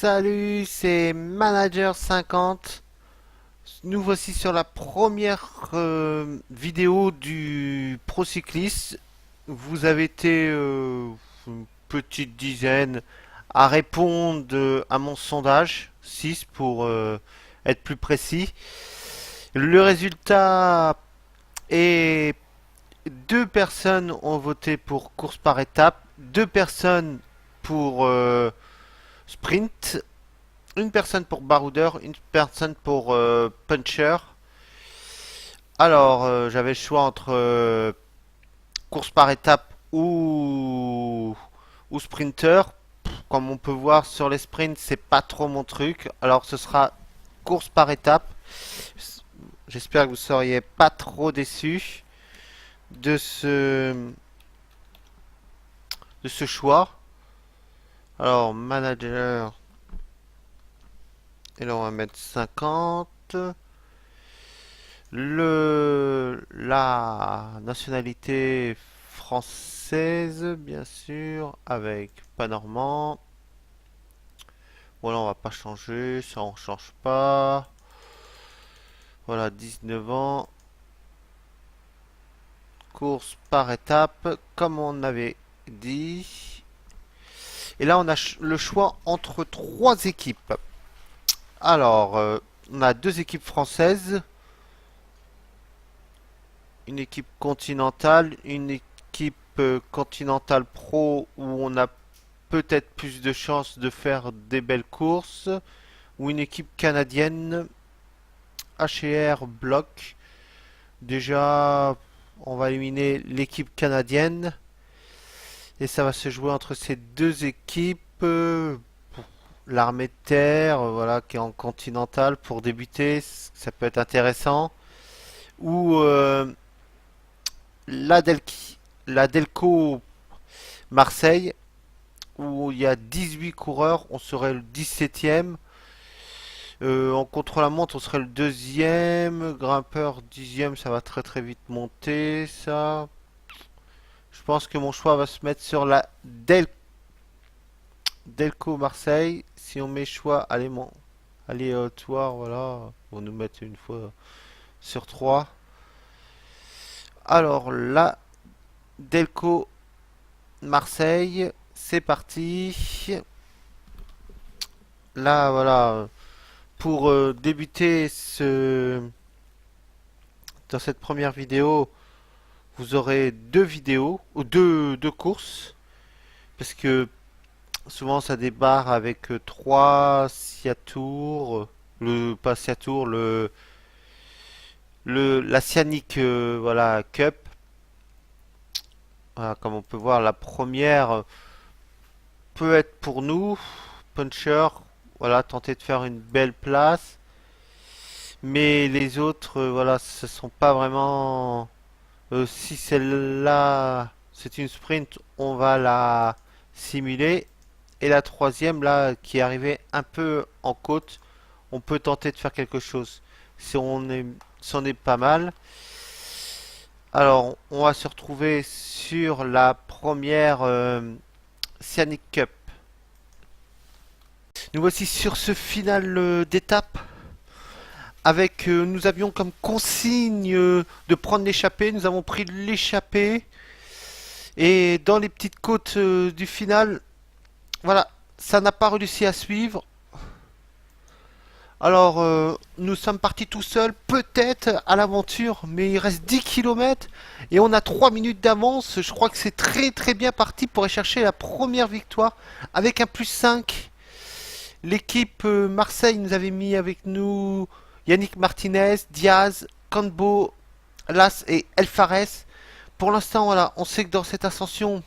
Salut, c'est Manager 50. Nous voici sur la première vidéo du Pro Cycliste. Vous avez été une petite dizaine à répondre à mon sondage, 6 pour être plus précis. Le résultat est deux personnes ont voté pour course par étape, deux personnes pour sprint, une personne pour baroudeur, une personne pour puncher. Alors, j'avais le choix entre course par étape ou sprinter. Comme on peut voir sur les sprints, c'est pas trop mon truc. Alors, ce sera course par étape. J'espère que vous seriez pas trop déçus de ce choix. Alors, manager. Et là, on va mettre 50. La nationalité française, bien sûr, avec pas normand. Voilà, on va pas changer, ça on change pas. Voilà, 19 ans. Course par étape, comme on avait dit. Et là, on a le choix entre trois équipes. Alors, on a deux équipes françaises, une équipe continentale, une équipe continentale pro où on a peut-être plus de chances de faire des belles courses, ou une équipe canadienne H&R Block. Déjà, on va éliminer l'équipe canadienne et ça va se jouer entre ces deux équipes. L'armée de terre, voilà, qui est en continental pour débuter, ça peut être intéressant. Ou la, la Delco Marseille, où il y a 18 coureurs, on serait le 17e. En contre-la-montre, on serait le deuxième. Grimpeur, 10e, ça va très très vite monter, ça. Je pense que mon choix va se mettre sur la Delco Marseille. Si on met choix aléatoire, voilà, on nous mettre une fois sur 3. Alors là, Delco Marseille, c'est parti. Là, voilà, pour débuter dans cette première vidéo, vous aurez deux vidéos ou deux courses, parce que souvent ça débarre avec trois Siatour, le pas Siatour, la Cyanic voilà Cup. Voilà, comme on peut voir, la première peut être pour nous, puncher, voilà, tenter de faire une belle place. Mais les autres, voilà, ce sont pas vraiment. Si celle-là, c'est une sprint, on va la simuler. Et la troisième, là, qui est arrivée un peu en côte, on peut tenter de faire quelque chose. Si on est pas mal. Alors, on va se retrouver sur la première Cyanic Cup. Nous voici sur ce final d'étape. Avec, nous avions comme consigne de prendre l'échappée. Nous avons pris l'échappée. Et dans les petites côtes du final, voilà, ça n'a pas réussi à suivre. Alors, nous sommes partis tout seuls, peut-être à l'aventure, mais il reste 10 km et on a 3 minutes d'avance. Je crois que c'est très très bien parti pour aller chercher la première victoire avec un plus 5. L'équipe Marseille nous avait mis avec nous Yannick Martinez, Diaz, Canbo, Las et El Fares. Pour l'instant, voilà, on sait que dans cette ascension,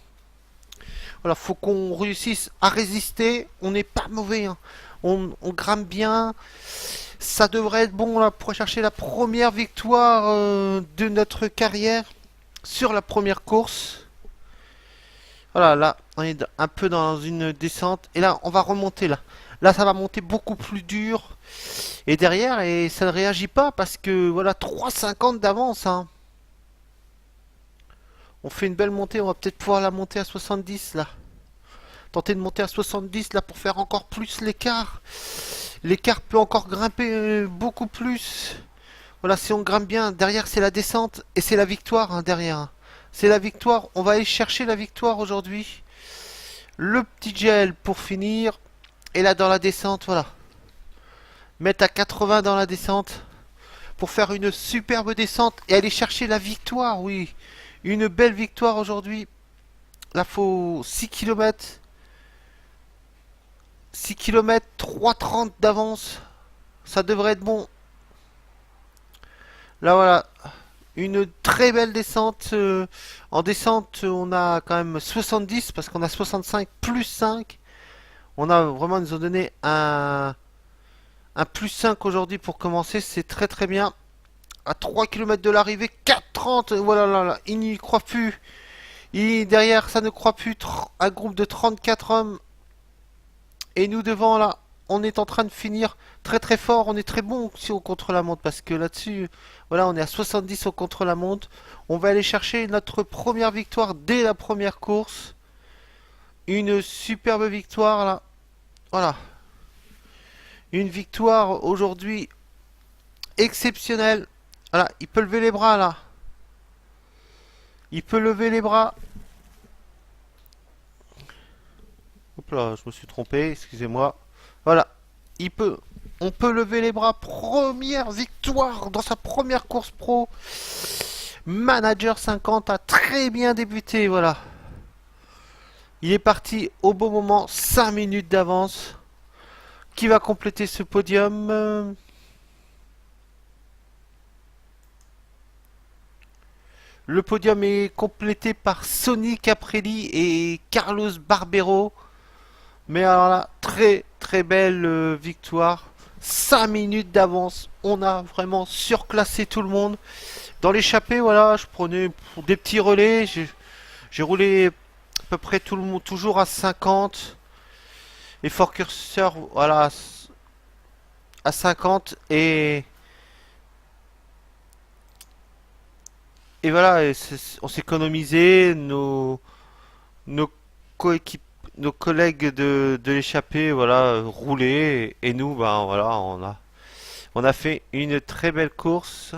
voilà, faut qu'on réussisse à résister. On n'est pas mauvais, hein. On grimpe bien. Ça devrait être bon là pour chercher la première victoire de notre carrière sur la première course. Voilà, là, on est un peu dans une descente. Et là, on va remonter là. Là, ça va monter beaucoup plus dur. Et derrière, et ça ne réagit pas parce que voilà, 3,50 d'avance, hein. On fait une belle montée. On va peut-être pouvoir la monter à 70 là. tenter de monter à 70 là pour faire encore plus l'écart. L'écart peut encore grimper beaucoup plus. Voilà, si on grimpe bien, derrière c'est la descente et c'est la victoire hein, derrière. C'est la victoire, on va aller chercher la victoire aujourd'hui. Le petit gel pour finir. Et là dans la descente, voilà. Mettre à 80 dans la descente pour faire une superbe descente et aller chercher la victoire, oui. Une belle victoire aujourd'hui. Là, faut 6 km. 6 km, 3,30 d'avance. Ça devrait être bon. Là, voilà. Une très belle descente. En descente, on a quand même 70 parce qu'on a 65 plus 5. On a vraiment, ils nous ont donné un plus 5 aujourd'hui pour commencer. C'est très très bien. À 3 km de l'arrivée, 4,30. Voilà, là, là. Il n'y croit plus. Derrière, ça ne croit plus. Un groupe de 34 hommes. Et nous devant, là, on est en train de finir très très fort. On est très bon aussi au contre-la-montre. Parce que là-dessus, voilà, on est à 70 au contre-la-montre. On va aller chercher notre première victoire dès la première course. Une superbe victoire, là. Voilà. Une victoire aujourd'hui exceptionnelle. Voilà, il peut lever les bras, là. Il peut lever les bras. Hop là, je me suis trompé, excusez-moi. Voilà, on peut lever les bras. Première victoire dans sa première course pro. Manager 50 a très bien débuté, voilà. Il est parti au bon moment, 5 minutes d'avance. Qui va compléter ce podium? Le podium est complété par Sonny Caprelli et Carlos Barbero. Mais alors là, très très belle victoire. 5 minutes d'avance. On a vraiment surclassé tout le monde. Dans l'échappée, voilà, je prenais des petits relais. J'ai roulé à peu près tout le monde, toujours à 50. Et Fort Curseur, voilà, à 50. Et voilà, on s'est économisé. Nos coéquipiers, nos collègues de l'échappée, voilà, roulaient et nous, ben voilà, on a fait une très belle course.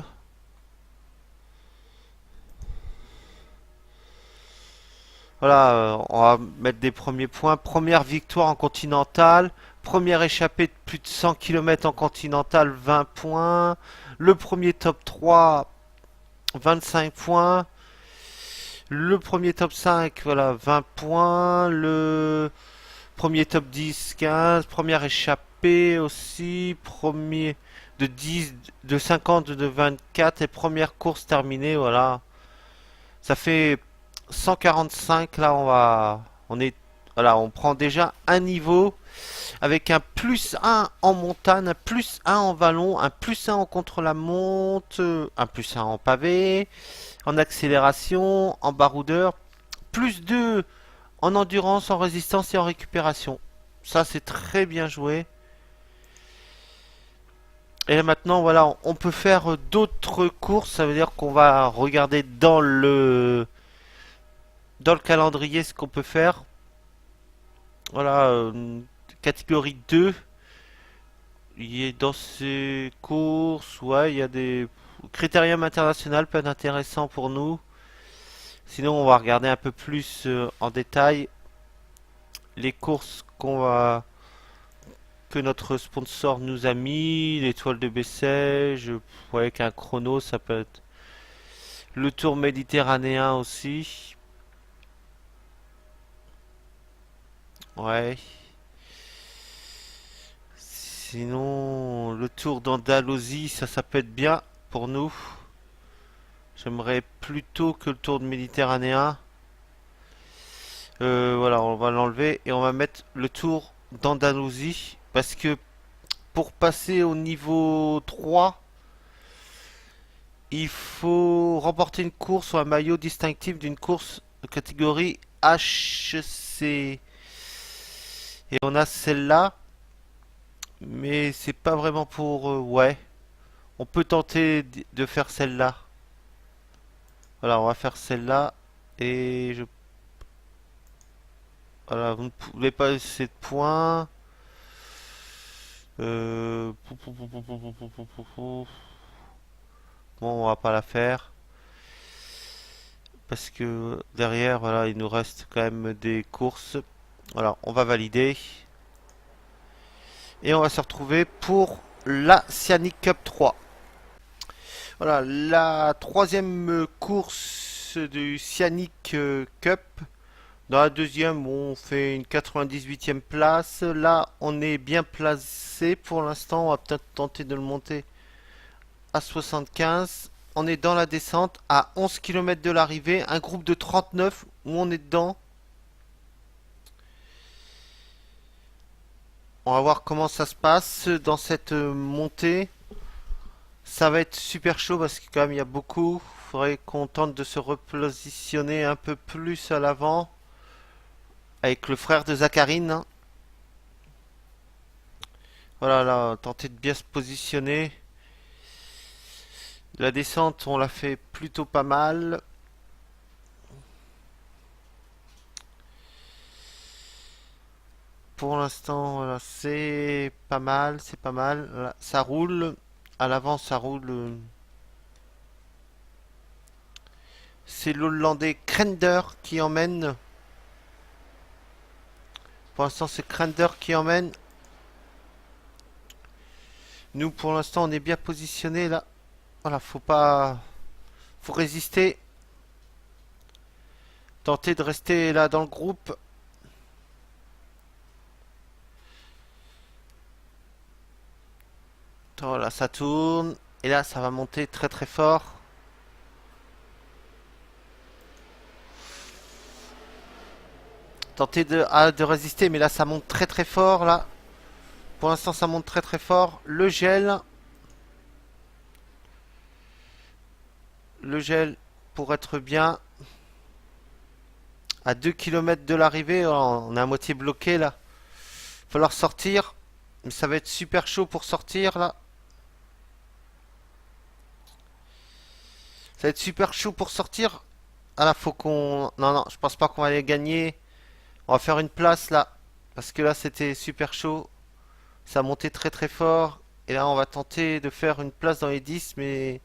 Voilà, on va mettre des premiers points. Première victoire en continental, première échappée de plus de 100 km en continental, 20 points. Le premier top 3, 25 points. Le premier top 5, voilà, 20 points. Le premier top 10, 15. Première échappée aussi. Premier de 10, de 50, de 24. Et première course terminée, voilà. Ça fait 145. Là, voilà, on prend déjà un niveau avec un plus 1 en montagne, un plus 1 en vallon, un plus 1 en contre-la-montre, un plus 1 en pavé, en accélération, en baroudeur, plus 2 en endurance, en résistance et en récupération. Ça, c'est très bien joué. Et là, maintenant, voilà, on peut faire d'autres courses. Ça veut dire qu'on va regarder dans le calendrier ce qu'on peut faire. Voilà, catégorie 2. Il est dans ces courses, ouais, il y a des critériums internationaux peut être intéressant pour nous. Sinon, on va regarder un peu plus en détail les courses que notre sponsor nous a mis, l'étoile de Bessèges, ouais, avec un chrono, ça peut être le Tour méditerranéen aussi. Ouais. Sinon, le Tour d'Andalousie, ça peut être bien pour nous. J'aimerais plutôt que le Tour de méditerranéen. Voilà, on va l'enlever et on va mettre le Tour d'Andalousie. Parce que pour passer au niveau 3, il faut remporter une course ou un maillot distinctif d'une course de catégorie HC. Et on a celle-là. Mais c'est pas vraiment pour... ouais. On peut tenter de faire celle-là. Voilà, on va faire celle-là. Et je... Voilà, vous ne pouvez pas laisser de points. Bon, on va pas la faire. Parce que derrière, voilà, il nous reste quand même des courses. Voilà, on va valider. Et on va se retrouver pour la Cyanic Cup 3. Voilà, la troisième course du Cyanic Cup. Dans la deuxième, on fait une 98e place. Là, on est bien placé pour l'instant. On va peut-être tenter de le monter à 75. On est dans la descente à 11 km de l'arrivée. Un groupe de 39 où on est dedans. On va voir comment ça se passe dans cette montée. Ça va être super chaud parce que quand même il y a beaucoup. Faudrait qu'on tente de se repositionner un peu plus à l'avant. Avec le frère de Zacharine, hein. Voilà, là, tenter de bien se positionner. La descente, on l'a fait plutôt pas mal. Pour l'instant, voilà, c'est pas mal, c'est pas mal. Là, ça roule. À l'avant, ça roule. C'est l'Hollandais Krender qui emmène. Pour l'instant, c'est Krender qui emmène. Nous, pour l'instant, on est bien positionné là. Voilà, faut pas. Faut résister. Tenter de rester là dans le groupe. Voilà, ça tourne. Et là, ça va monter très très fort. Tenter de résister, mais là, ça monte très très fort là. Pour l'instant, ça monte très très fort. Le gel. Le gel pour être bien. À 2 km de l'arrivée, on est à moitié bloqué là. Il va falloir sortir. Mais ça va être super chaud pour sortir là. Ça va être super chaud pour sortir. Ah là, faut qu'on... Non, non, je pense pas qu'on va aller gagner. On va faire une place là. Parce que là, c'était super chaud. Ça a monté très très fort. Et là, on va tenter de faire une place dans les 10. Mais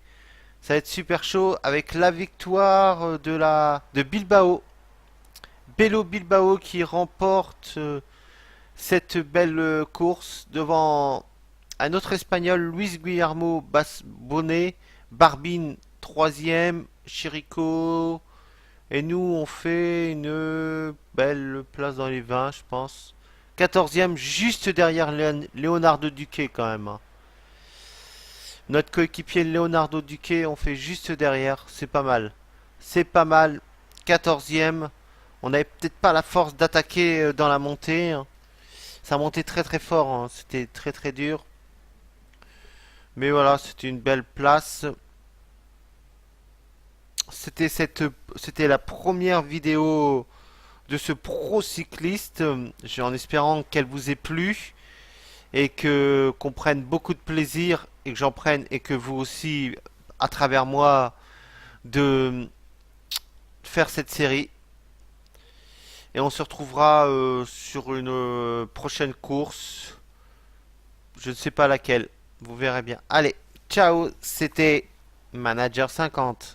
ça va être super chaud. Avec la victoire de Bilbao. Bello Bilbao qui remporte cette belle course devant un autre espagnol, Luis Guillermo Bonnet, Barbine troisième, Chirico, et nous on fait une belle place dans les 20 je pense. 14e juste derrière Leonardo Duque quand même, hein. Notre coéquipier Leonardo Duque on fait juste derrière, c'est pas mal. C'est pas mal. 14e. On n'avait peut-être pas la force d'attaquer dans la montée, hein. Ça montait très très fort, hein. C'était très très dur. Mais voilà, c'était une belle place. C'était la première vidéo de ce pro cycliste. En espérant qu'elle vous ait plu et que qu'on prenne beaucoup de plaisir et que j'en prenne et que vous aussi, à travers moi, de faire cette série. Et on se retrouvera sur une prochaine course. Je ne sais pas laquelle. Vous verrez bien. Allez, ciao, c'était Manager 50.